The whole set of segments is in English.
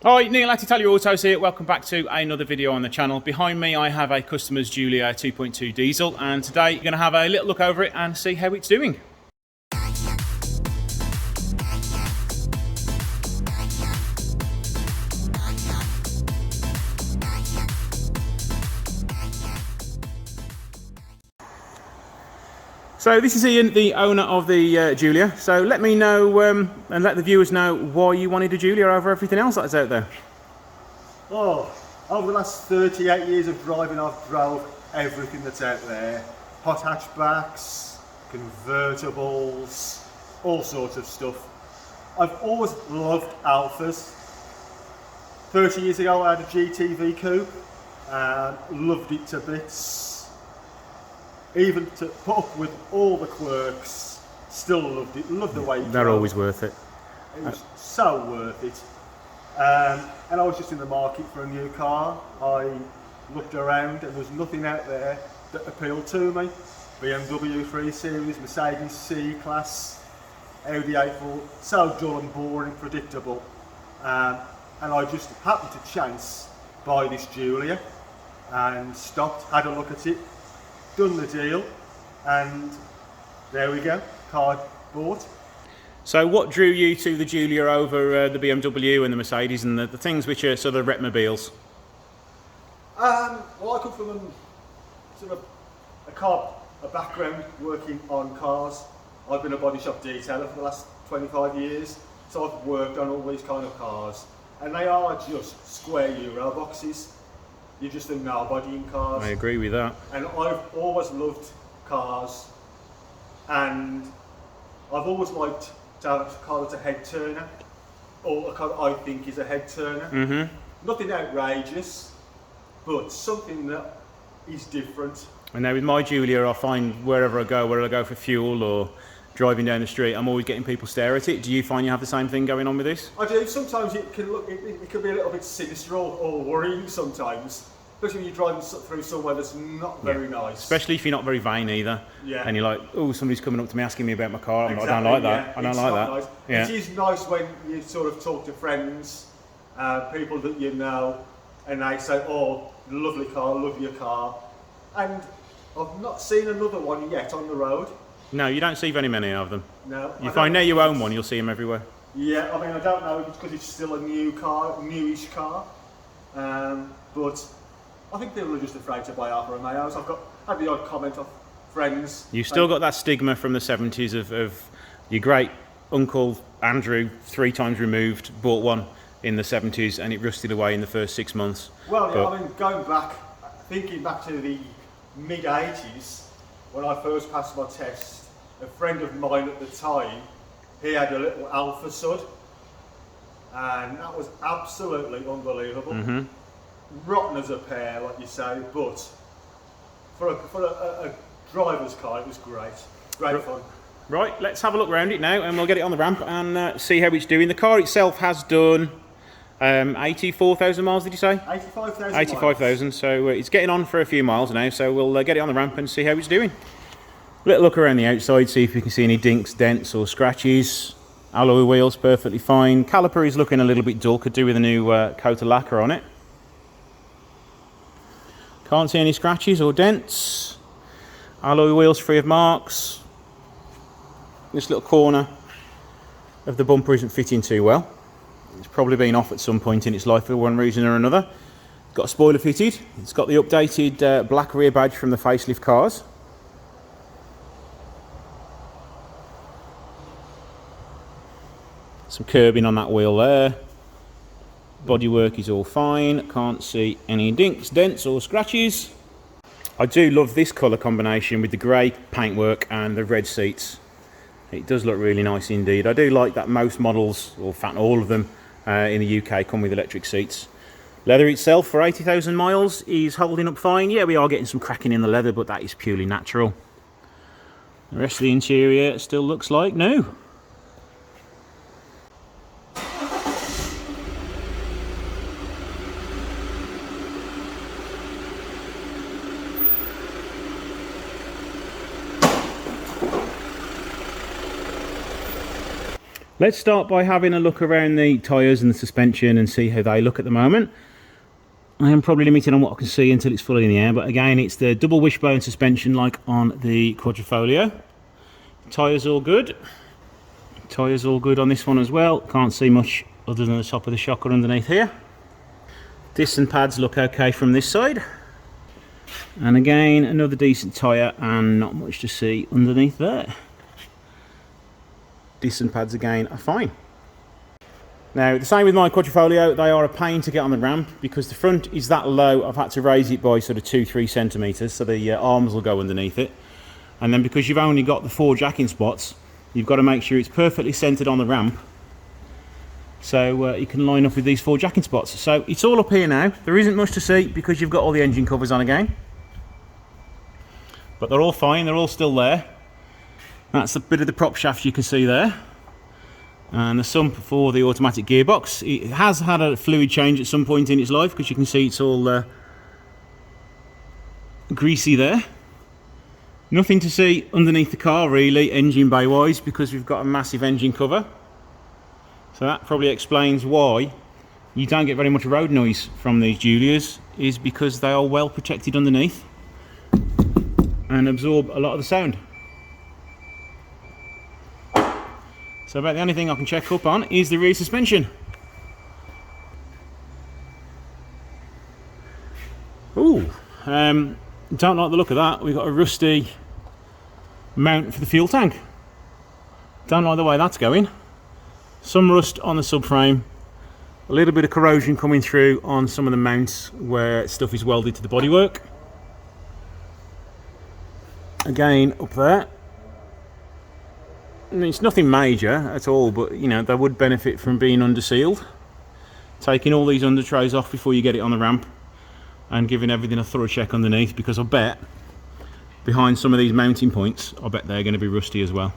Hi, Neil at Italia Autos here. Welcome back to another video on the channel. Behind me I have a customer's Giulia 2.2 diesel, and today you're going to have a little look over it and see how it's doing. So this is Ian, the owner of the Giulia. So let me know and let the viewers know why you wanted a Giulia over everything else that's out there. Oh, over the last 38 years of driving, I've drove everything that's out there. Hot hatchbacks, convertibles, all sorts of stuff. I've always loved Alfas. 30 years ago I had a GTV coupe and loved it to bits. Even to put up with all the quirks, still loved it, loved the way it They're drove. always worth it. It was so worth it. And I was just in the market for a new car. I looked around and there was nothing out there that appealed to me. BMW 3 Series, Mercedes C-Class, Audi A4, so dull and boring and predictable. And I just happened to chance buy this Giulia and stopped, had a look at it, done the deal, and there we go, car bought. So what drew you to the Giulia over the BMW and the Mercedes and the things which are sort of repmobiles? Well, I come from sort of a background working on cars. I've been a body shop detailer for the last 25 years, so I've worked on all these kind of cars, and they are just square Euro boxes. You're just a nobody in cars. I agree with that. And I've always loved cars, and I've always liked to have a car that's a head turner, or a car that I think is a head turner. Mm-hmm. Nothing outrageous, but something that is different. And now with my Giulia, I find wherever I go, whether I go for fuel or driving down the street, I'm always getting people stare at it. Do you find you have the same thing going on with this? I do. Sometimes it can look, it can be a little bit sinister or worrying sometimes, especially when you're driving through somewhere that's not very nice. Especially if you're not very vain either. Yeah. And you're like, oh, somebody's coming up to me asking me about my car. Exactly, I don't like that. yeah. I don't It's like not that. nice. Yeah. It is nice when you sort of talk to friends, people that you know, and they say, oh, lovely car, love your car. And I've not seen another one yet on the road. No, you don't see very many of them. No. You find now you own one, you'll see them everywhere. Yeah, I mean, I don't know if it's because it's still a new car, newish car, but I think people are just afraid to buy Alfa Romeos. I've had the odd comment of friends. You've still got that stigma from the 70s of your great uncle Andrew, 3 times removed, bought one in the 70s and it rusted away in the first 6 months. Well, yeah, I mean, going back, thinking back to the mid-80s, when I first passed my test, a friend of mine at the time, he had a little Alfa Sud, and that was absolutely unbelievable. Mm-hmm. Rotten as a pair, like you say, but for a driver's car, it was great. Great fun. Right, let's have a look around it now and we'll get it on the ramp and see how it's doing. The car itself has done 84,000 miles, did you say? 85,000 85,000, so it's getting on for a few miles now, so we'll get it on the ramp and see how it's doing. Little look around the outside, see if we can see any dinks, dents or scratches. Alloy wheels perfectly fine. Caliper is looking a little bit dull, could do with a new coat of lacquer on it. Can't see any scratches or dents. Alloy wheels free of marks. This little corner of the bumper isn't fitting too well. It's probably been off at some point in its life for one reason or another. Got a spoiler fitted. It's got the updated black rear badge from the facelift cars. Some curbing on that wheel there. Bodywork is all fine. Can't see any dinks, dents or scratches. I do love this colour combination with the grey paintwork and the red seats. It does look really nice indeed. I do like that most models, or in fact all of them in the UK, come with electric seats. Leather itself for 80,000 miles is holding up fine. Yeah, we are getting some cracking in the leather, but that is purely natural. The rest of the interior still looks like new. Let's start by having a look around the tyres and the suspension and see how they look at the moment. I am probably limited on what I can see until it's fully in the air, but again, it's the double wishbone suspension like on the Quadrifoglio. Tyres all good. Tyres all good on this one as well. Can't see much other than the top of the shocker underneath here. Disc and pads look okay from this side. And again, another decent tyre and not much to see underneath there. Disc and pads again are fine. Now, the same with my Quadrifoglio, they are a pain to get on the ramp because the front is that low. I've had to raise it by sort of 2-3 centimetres so the arms will go underneath it. And then because you've only got the 4 jacking spots, you've got to make sure it's perfectly centred on the ramp so you can line up with these 4 jacking spots. So it's all up here now. There isn't much to see because you've got all the engine covers on again. But they're all fine, they're all still there. That's a bit of the prop shaft you can see there. And the sump for the automatic gearbox. It has had a fluid change at some point in its life because you can see it's all greasy there. Nothing to see underneath the car really, engine bay wise, because we've got a massive engine cover. So that probably explains why you don't get very much road noise from these Giulias, is because they are well protected underneath and absorb a lot of the sound. So about the only thing I can check up on is the rear suspension. Ooh, don't like the look of that. We've got a rusty mount for the fuel tank. Don't like the way that's going. Some rust on the subframe. A little bit of corrosion coming through on some of the mounts where stuff is welded to the bodywork. Again, up there. It's nothing major at all, but you know, they would benefit from being under sealed. Taking all these under trays off before you get it on the ramp and giving everything a thorough check underneath, because I bet behind some of these mounting points, I bet they're going to be rusty as well.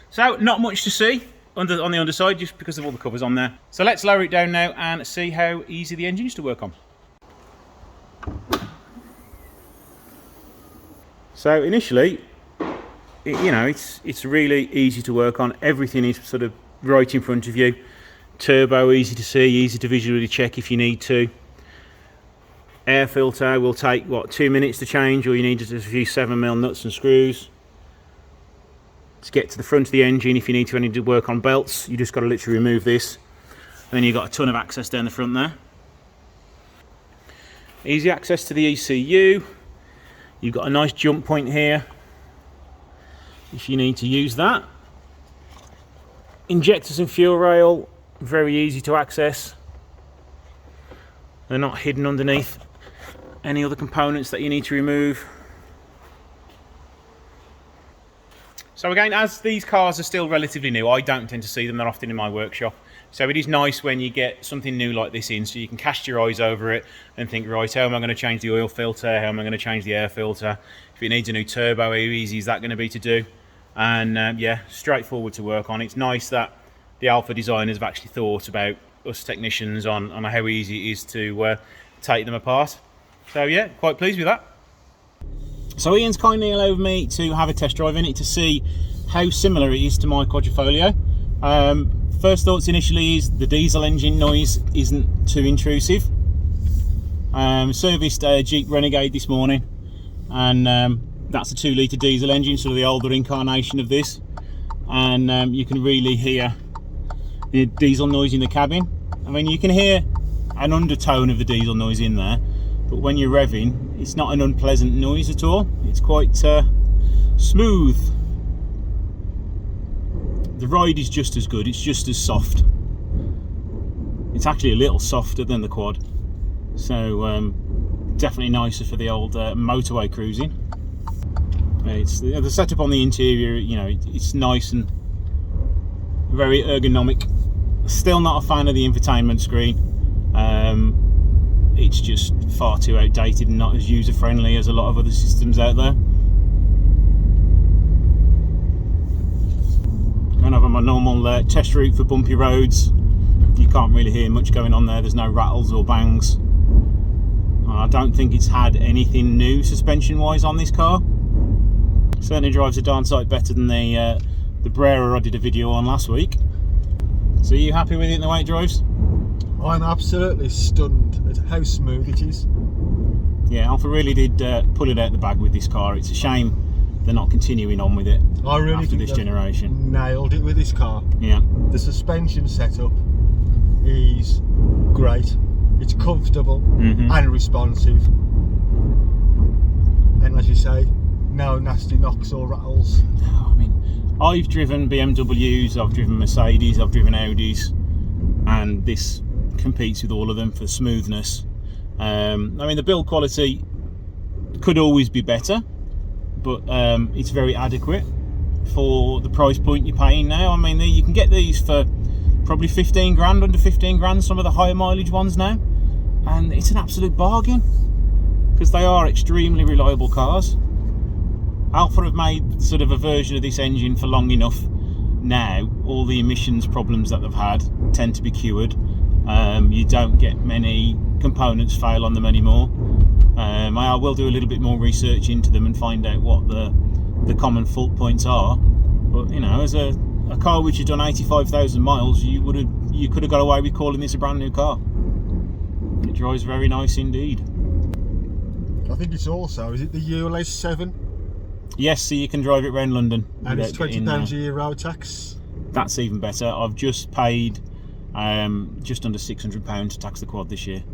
So not much to see on the underside just because of all the covers on there. So let's lower it down now and see how easy the engine is to work on. So initially, you know, it's really easy to work on. Everything is sort of right in front of you. Turbo easy to see, easy to visually check if you need to. Air filter will take what, 2 minutes to change, or you need just a few 7mm nuts and screws. To get to the front of the engine, if you need to work on belts, you just got to literally remove this, and then you've got a ton of access down the front there. Easy access to the ECU. You've got a nice jump point here if you need to use that. Injectors and fuel rail, very easy to access. They're not hidden underneath any other components that you need to remove. So again, as these cars are still relatively new, I don't tend to see them that often in my workshop. So it is nice when you get something new like this in, so you can cast your eyes over it and think, right, how am I going to change the oil filter? How am I going to change the air filter? If it needs a new turbo, how easy is that going to be to do? And yeah, straightforward to work on. It's nice that the Alfa designers have actually thought about us technicians on how easy it is to take them apart. So yeah, quite pleased with that. So Ian's kindly allowed me to have a test drive in it to see how similar it is to my Quadrifoglio. First thoughts initially is the diesel engine noise isn't too intrusive. Serviced a Jeep Renegade this morning, and that's a 2-litre diesel engine, sort of the older incarnation of this, and you can really hear the diesel noise in the cabin. I mean, you can hear an undertone of the diesel noise in there, but when you're revving, it's not an unpleasant noise at all. It's quite smooth. The ride is just as good, it's just as soft. It's actually a little softer than the Quad, so definitely nicer for the old motorway cruising. It's the setup on the interior, you know, it's nice and very ergonomic. Still not a fan of the infotainment screen. It's just far too outdated and not as user friendly as a lot of other systems out there. Going over my normal test route for bumpy roads, you can't really hear much going on there. There's no rattles or bangs. I don't think it's had anything new suspension wise on this car. Certainly drives a darn sight better than the the Brera I did a video on last week. So are you happy with it in the way it drives? I'm absolutely stunned at how smooth it is. Yeah, Alfa really did pull it out the bag with this car. It's a shame they're not continuing on with it I really after think this they've generation. nailed it with this car. Yeah. The suspension setup is great. It's comfortable and responsive. And as you say, no nasty knocks or rattles. I mean, I've driven BMWs, I've driven Mercedes, I've driven Audis, and this competes with all of them for smoothness. I mean, the build quality could always be better, but it's very adequate for the price point you're paying now. I mean, you can get these for probably 15 grand, under 15 grand, some of the higher mileage ones now, and it's an absolute bargain because they are extremely reliable cars. Alfa have made sort of a version of this engine for long enough now. All the emissions problems that they've had tend to be cured. You don't get many components fail on them anymore. I will do a little bit more research into them and find out what the common fault points are. But you know, as a car which has done 85,000 miles, you could have got away with calling this a brand new car. It drives very nice indeed. I think it's also, is it the Giulia 7? Yes, so you can drive it around London. And it's £20 a year road tax. That's even better. I've just paid just under £600 to tax the quad this year.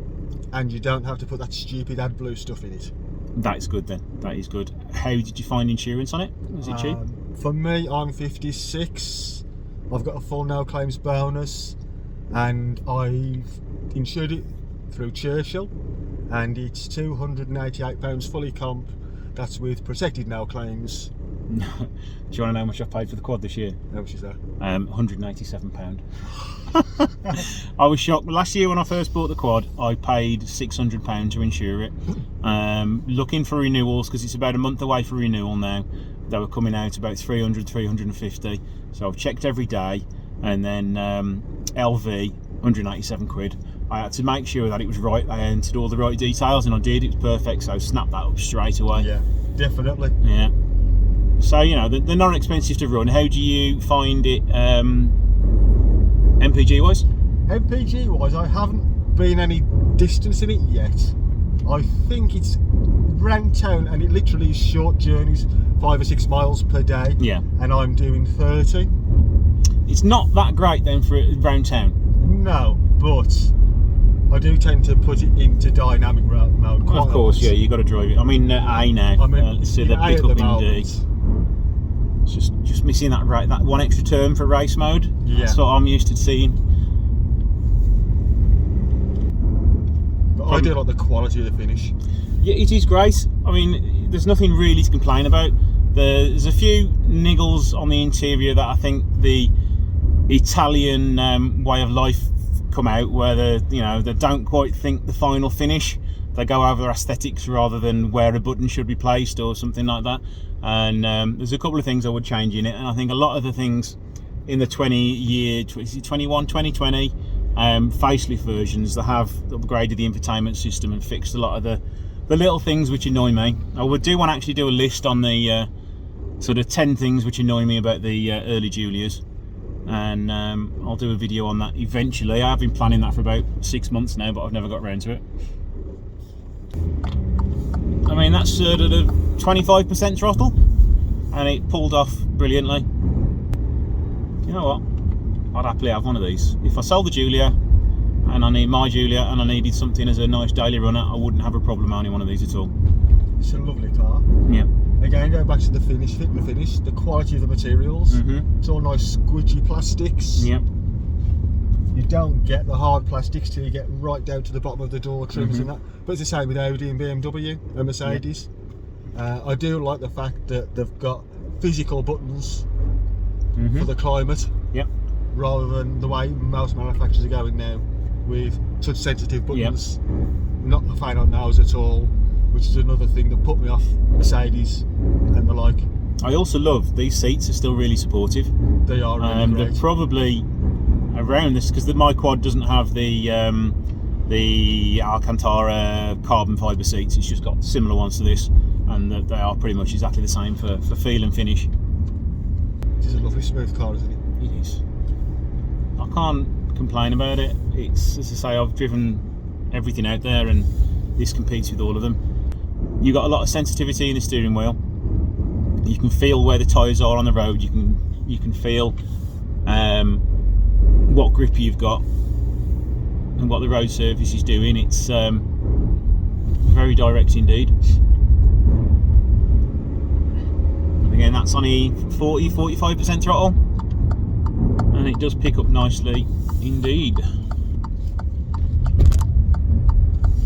And you don't have to put that stupid AdBlue stuff in it. That is good then. That is good. How did you find insurance on it? Was it cheap? For me, I'm 56. I've got a full no claims bonus, and I've insured it through Churchill, and it's £288 fully comp. That's with protected no claims. Do you want to know how much I've paid for the quad this year? How much is that? £187. I was shocked. Last year when I first bought the quad, I paid £600 to insure it. Looking for renewals, because it's about a month away for renewal now. They were coming out about 300, 350. So I've checked every day, and then LV, 187 quid. I had to make sure that it was right. I entered all the right details, and I did. It was perfect, so I snapped that up straight away. Yeah, definitely. Yeah. So, you know, they're not expensive to run. How do you find it MPG wise? MPG wise, I haven't been any distance in it yet. I think it's round town, and it literally is short journeys, 5 or 6 miles per day. Yeah. And I'm doing 30. It's not that great then for round town. No, but I do tend to put it into dynamic mode quite Of course, a lot. yeah, you got to drive it. I'm in A now. I'm in so the A pick at up the in D. moment. It's just missing that that one extra turn for race mode. Yeah. That's what I'm used to seeing. But I do like the quality of the finish. Yeah, it is great. I mean, there's nothing really to complain about. There's a few niggles on the interior that I think the Italian way of life come out, where they don't quite think the final finish. They go over aesthetics rather than where a button should be placed or something like that. And there's a couple of things I would change in it, and I think a lot of the things in the 2020 facelift versions, they have upgraded the infotainment system and fixed a lot of the little things which annoy me. I would want to actually do a list on the sort of 10 things which annoy me about the early Giulias, and I'll do a video on that eventually. I've been planning that for about 6 months now, but I've never got around to it. I mean, that's sort of 25% throttle, and it pulled off brilliantly. You know what? I'd happily have one of these. If I sold the Giulia, and I need my Giulia, and I needed something as a nice daily runner, I wouldn't have a problem owning one of these at all. It's a lovely car. Yeah. Again, going back to the finish, fit and the finish, the quality of the materials. It's all nice squidgy plastics. Yeah. You don't get the hard plastics till you get right down to the bottom of the door trims and that. But it's the same with Audi and BMW and Mercedes. I do like the fact that they've got physical buttons for the climate, rather than the way most manufacturers are going now with touch sensitive buttons. Not a fan on those at all, which is another thing that put me off Mercedes and the like. I also love these seats are still really supportive. They are really great. They're probably around this, because my quad doesn't have the Alcantara carbon fibre seats. It's just got similar ones to this, and they are pretty much exactly the same for feel and finish. To is a lovely smooth car, isn't it? It is. I can't complain about it. It's, as I say, I've driven everything out there and this competes with all of them. You've got a lot of sensitivity in the steering wheel. You can feel where the tyres are on the road. You can feel what grip you've got and what the road surface is doing. It's very direct indeed. And again, that's on a 40-45% throttle, and it does pick up nicely indeed.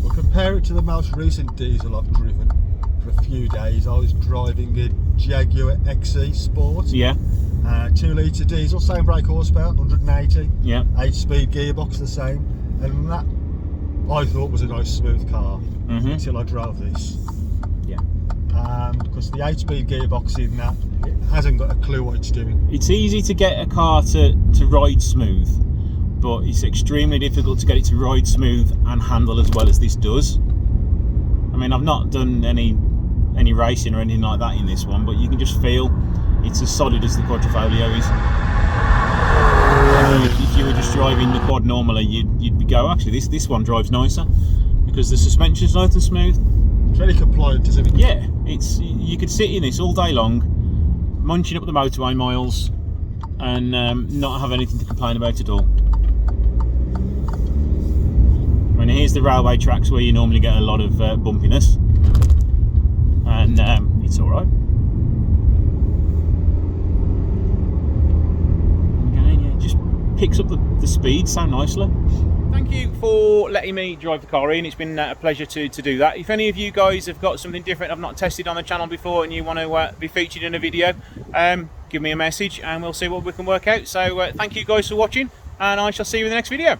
Well, compare it to the most recent diesel I've driven for a few days. I was driving a Jaguar XE Sport. Yeah. 2 litre diesel, same brake horsepower, 180. Yeah. 8-speed gearbox, the same. And that I thought was a nice smooth car until I drove this. Yeah. Because the 8-speed gearbox in that, it hasn't got a clue what it's doing. It's easy to get a car to ride smooth, but it's extremely difficult to get it to ride smooth and handle as well as this does. I mean, I've not done any racing or anything like that in this one, but you can just feel it's as solid as the Quadrifoglio is. If you were just driving the quad normally, you'd go, actually this one drives nicer because the suspension's nice and smooth. It's really compliant, isn't it? Yeah, you could sit in this all day long, munching up the motorway miles, and not have anything to complain about at all. I mean, here's the railway tracks where you normally get a lot of bumpiness, and it's all right. Picks up the speed so nicely. Thank you for letting me drive the car in. It's been a pleasure to do that. If any of you guys have got something different I've not tested on the channel before and you want to be featured in a video, give me a message and we'll see what we can work out. So thank you guys for watching, and I shall see you in the next video.